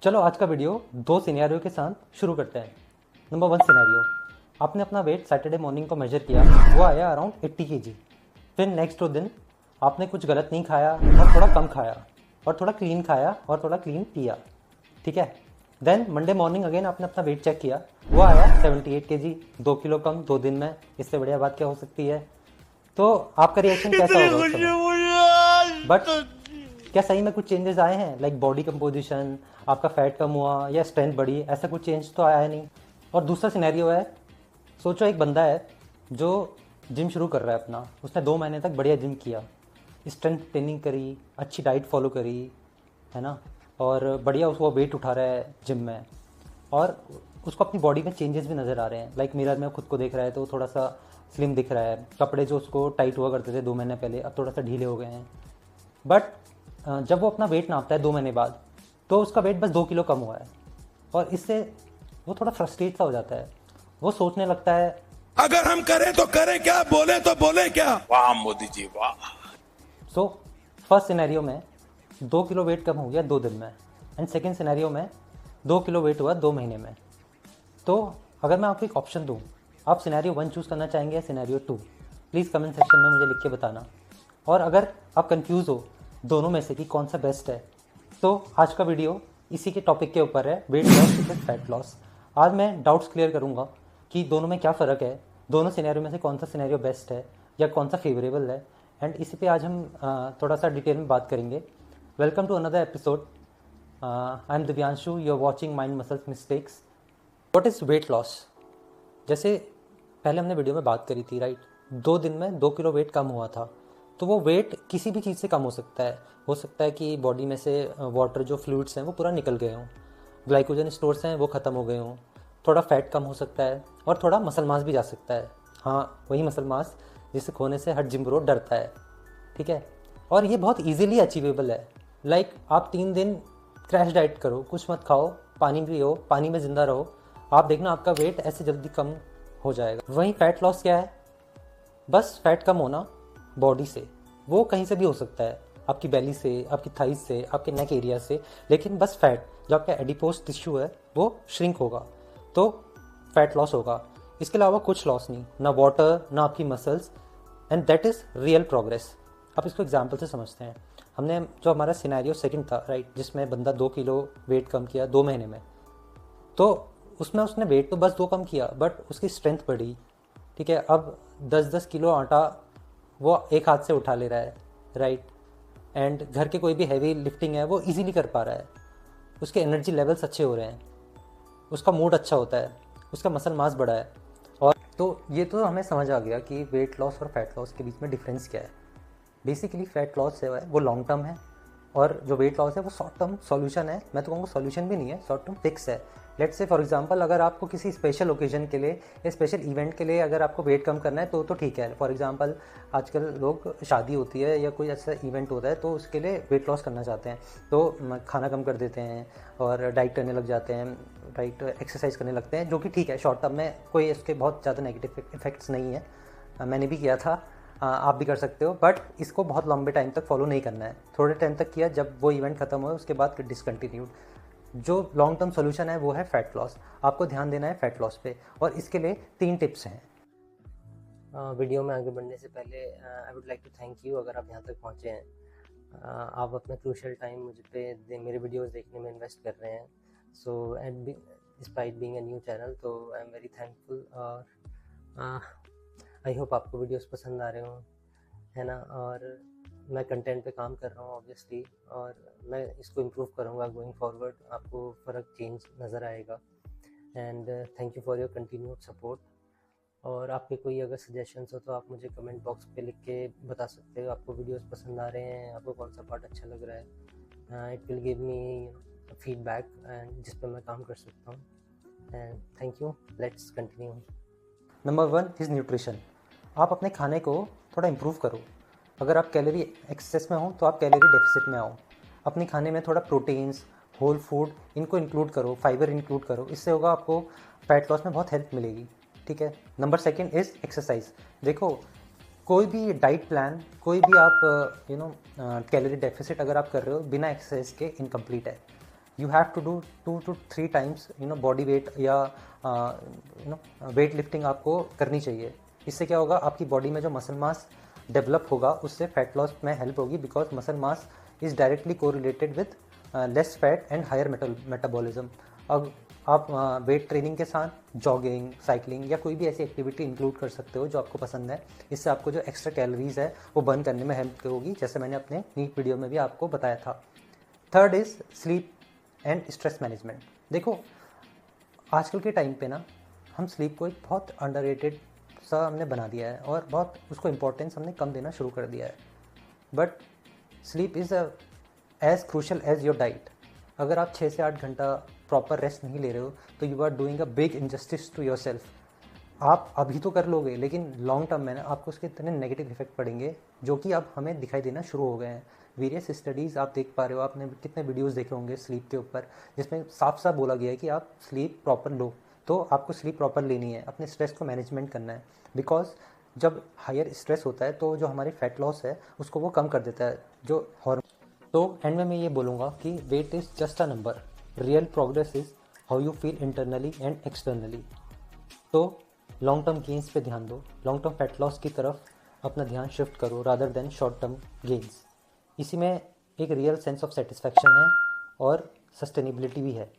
चलो आज का वीडियो दो सिनेरियो के साथ शुरू करते हैं। नंबर वन सिनेरियो, आपने अपना वेट सैटरडे मॉर्निंग को मेजर किया, वो आया अराउंड 80 kg। फिर नेक्स्ट दिन आपने कुछ गलत नहीं खाया और थोड़ा कम खाया और थोड़ा क्लीन खाया और थोड़ा क्लीन पिया, ठीक है। देन मंडे मॉर्निंग अगेन आपने अपना वेट चेक किया, वो आया 78 kg, 2 किलो कम 2 दिन में। इससे बढ़िया बात क्या हो सकती है? तो आपका रिएक्शन कैसा होगा उस समय? बट क्या सही में कुछ चेंजेस आए हैं, लाइक बॉडी कंपोजिशन, आपका फैट कम हुआ या स्ट्रेंथ बढ़ी? ऐसा कुछ चेंज तो आया है नहीं। और दूसरा सिनेरियो है, सोचो एक बंदा है जो जिम शुरू कर रहा है अपना, उसने 2 महीने तक बढ़िया जिम किया, स्ट्रेंथ ट्रेनिंग करी, अच्छी डाइट फॉलो करी, है ना, और बढ़िया उसको वेट उठा रहा है जिम में, और उसको अपनी बॉडी में चेंजेस भी नज़र आ रहे हैं। लाइक मिरर में खुद को देख रहा है तो थोड़ा सा स्लिम दिख रहा है, कपड़े जो उसको टाइट हुआ करते थे 2 महीने पहले अब थोड़ा सा ढीले हो गए हैं। बट जब वो अपना वेट नापता है 2 महीने बाद, तो उसका वेट बस 2 किलो कम हुआ है, और इससे वो थोड़ा फ्रस्ट्रेट सा हो जाता है। वो सोचने लगता है अगर हम करें तो करें क्या, बोले तो बोले क्या। वाह मोदी जी वाह। सो फर्स्ट सिनेरियो में 2 किलो वेट कम हो गया 2 दिन में, एंड सेकेंड सिनेरियो में 2 किलो वेट हुआ 2 महीने में। तो अगर मैं आपको एक ऑप्शन दूँ, आप सिनेरियो 1 चूज़ करना चाहेंगे या सिनेरियो 2? प्लीज़ कमेंट सेक्शन में मुझे लिख के बताना। और अगर आप कंफ्यूज हो दोनों में से कि कौन सा बेस्ट है, तो आज का वीडियो इसी के टॉपिक के ऊपर है, weight loss versus fat loss. आज मैं डाउट्स क्लियर करूंगा कि दोनों में क्या फ़र्क है, दोनों सिनेरियो में से कौन सा सिनेरियो बेस्ट है या कौन सा फेवरेबल है, एंड इसी पे आज हम थोड़ा सा डिटेल में बात करेंगे। Welcome to another episode. I am Divyanshu, you are watching mind muscles mistakes. What is weight loss? जैसे पहले हमने वीडियो में बात करी थी, राइट, 2 दिन में 2 किलो वेट कम हुआ था। तो वो वेट किसी भी चीज़ से कम हो सकता है कि बॉडी में से वाटर जो फ्लूइड्स हैं वो पूरा निकल गए हों, ग्लाइकोजन स्टोर्स हैं वो ख़त्म हो गए हों, थोड़ा फैट कम हो सकता है, और थोड़ा मसल मास भी जा सकता है। हाँ, वही मसल मास जिसे खोने से हर जिम ब्रो डरता है, ठीक है। और ये बहुत ईजिली अचीवेबल है। लाइक आप 3 दिन क्रैश डाइट करो, कुछ मत खाओ, पानी पियो, पानी में ज़िंदा रहो, आप देखना आपका वेट ऐसे जल्दी कम हो जाएगा। वहीं फैट लॉस क्या है? बस फैट कम होना बॉडी से, वो कहीं से भी हो सकता है, आपकी बेली से, आपकी थाइस से, आपके नेक एरिया से, लेकिन बस फैट जो आपका एडिपोज टिश्यू है वो श्रिंक होगा, तो फैट लॉस होगा। इसके अलावा कुछ लॉस नहीं, ना वाटर ना आपकी muscles, and that is real progress. आप इसको एग्जाम्पल से समझते हैं। हमने जो हमारा सिनेरियो सेकंड था, राइट, जिसमें बंदा 2 किलो वेट कम किया 2 महीने में, तो उसमें उसने वेट तो बस 2 कम किया, बट उसकी स्ट्रेंथ बढ़ी, ठीक है। अब 10-10 किलो आटा वो एक हाथ से उठा ले रहा है, राइट, एंड घर के कोई भी हैवी लिफ्टिंग है वो इजीली कर पा रहा है, उसके एनर्जी लेवल्स अच्छे हो रहे हैं, उसका मूड अच्छा होता है, उसका मसल मास बढ़ा है। और तो ये तो हमें समझ आ गया कि वेट लॉस और फैट लॉस के बीच में डिफरेंस क्या है। बेसिकली फैट लॉस है वो लॉन्ग टर्म है, और जो वेट लॉस है वो शॉर्ट टर्म सॉल्यूशन है। मैं तो कहूँगा सॉल्यूशन भी नहीं है, शॉर्ट टर्म फिक्स है। लेट्स से फॉर एग्जांपल, अगर आपको किसी स्पेशल ओकेजन के लिए या स्पेशल इवेंट के लिए अगर आपको वेट कम करना है तो ठीक है। फॉर एग्जांपल आजकल लोग, शादी होती है या कोई ऐसा इवेंट होता है तो उसके लिए वेट लॉस करना चाहते हैं, तो खाना कम कर देते हैं और डाइट करने लग जाते हैं, राइट, एक्सरसाइज करने लगते हैं, जो कि ठीक है, शॉर्ट टर्म में कोई इसके बहुत ज़्यादा नेगेटिव इफेक्ट्स नहीं है। मैंने भी किया था, आप भी कर सकते हो, बट इसको बहुत लंबे टाइम तक फॉलो नहीं करना है। थोड़े टाइम तक किया, जब वो इवेंट खत्म हो उसके बाद डिसकंटिन्यूड। जो लॉन्ग टर्म सोल्यूशन है वो है फैट लॉस। आपको ध्यान देना है फैट लॉस पे, और इसके लिए 3 टिप्स हैं। वीडियो में आगे बढ़ने से पहले I would like to thank you, अगर आप यहाँ तक पहुँचे हैं। आप अपना क्रूशियल टाइम मुझ पे मेरे वीडियोस देखने में इन्वेस्ट कर रहे हैं। So and despite being a new channel, तो आई एम वेरी थैंकफुल। और आई होप आपको वीडियोस पसंद आ रहे हों, है ना। और मैं कंटेंट पे काम कर रहा हूँ ऑब्वियसली, और मैं इसको इम्प्रूव करूँगा गोइंग फॉरवर्ड। आपको फ़र्क चेंज नज़र आएगा। And thank you for your continued support. और आपके कोई अगर सजेशंस हो तो आप मुझे कमेंट बॉक्स पे लिख के बता सकते हो। आपको वीडियोस पसंद आ रहे हैं, आपको कौन सा पार्ट अच्छा लग रहा है। It will give me feedback and जिस पर मैं काम कर सकता हूँ। And thank you, let's continue. Number 1 is nutrition. आप अपने खाने को थोड़ा इम्प्रूव करो। अगर आप कैलोरी एक्सेस में हो तो आप कैलोरी डेफिसिट में आओ। अपने खाने में थोड़ा प्रोटीन्स, होल फूड इनको इंक्लूड करो, फाइबर इंक्लूड करो। इससे होगा आपको फैट लॉस में बहुत हेल्प मिलेगी, ठीक है। Number 2 is exercise. देखो, कोई भी डाइट प्लान, कोई भी आप कैलोरी डेफिसिट अगर आप कर रहे हो बिना एक्सरसाइज के, इनकम्प्लीट है। You have to do 2 to 3 times body weight या वेट लिफ्टिंग आपको करनी चाहिए। इससे क्या होगा, आपकी बॉडी में जो मसल मास डेवलप होगा उससे फैट लॉस में हेल्प होगी, because muscle mass is directly correlated with less fat and higher metabolism. अब आप वेट ट्रेनिंग के साथ जॉगिंग, साइकिलिंग या कोई भी ऐसी एक्टिविटी इंक्लूड कर सकते हो जो आपको पसंद है। इससे आपको जो एक्स्ट्रा कैलोरीज है वो बर्न करने में हेल्प होगी, जैसे मैंने अपने नीट वीडियो में भी आपको बताया था। Third is sleep and stress management. देखो आजकल के टाइम पे ना हम स्लीप को एक बहुत अंडररेटेड सा हमने बना दिया है और बहुत उसको इम्पोर्टेंस हमने कम देना शुरू कर दिया है। But sleep is as crucial as your diet. अगर आप 6 से 8 घंटा प्रॉपर रेस्ट नहीं ले रहे हो तो you are doing a big injustice to yourself. आप अभी तो कर लोगे लेकिन लॉन्ग टर्म में ना आपको उसके इतने नेगेटिव इफेक्ट पड़ेंगे जो कि अब हमें दिखाई देना शुरू हो गए हैं। वेरियस स्टडीज़ आप देख पा रहे हो, आपने कितने वीडियोस देखे होंगे स्लीप के ऊपर, जिसमें साफ साफ बोला गया है कि आप स्लीप प्रॉपर लो। तो आपको स्लीप प्रॉपर लेनी है, अपने स्ट्रेस को मैनेजमेंट करना है, बिकॉज जब हायर स्ट्रेस होता है तो जो हमारी फैट लॉस है उसको वो कम कर देता है जो हार्मोन। तो एंड में मैं ये बोलूँगा कि weight is just a number, real progress is how you feel internally and externally. तो लॉन्ग टर्म गेन्स पे ध्यान दो, लॉन्ग टर्म फैट लॉस की तरफ अपना ध्यान शिफ्ट करो rather than short term gains. इसी में एक रियल सेंस ऑफ सेटिस्फैक्शन है और सस्टेनेबिलिटी भी है।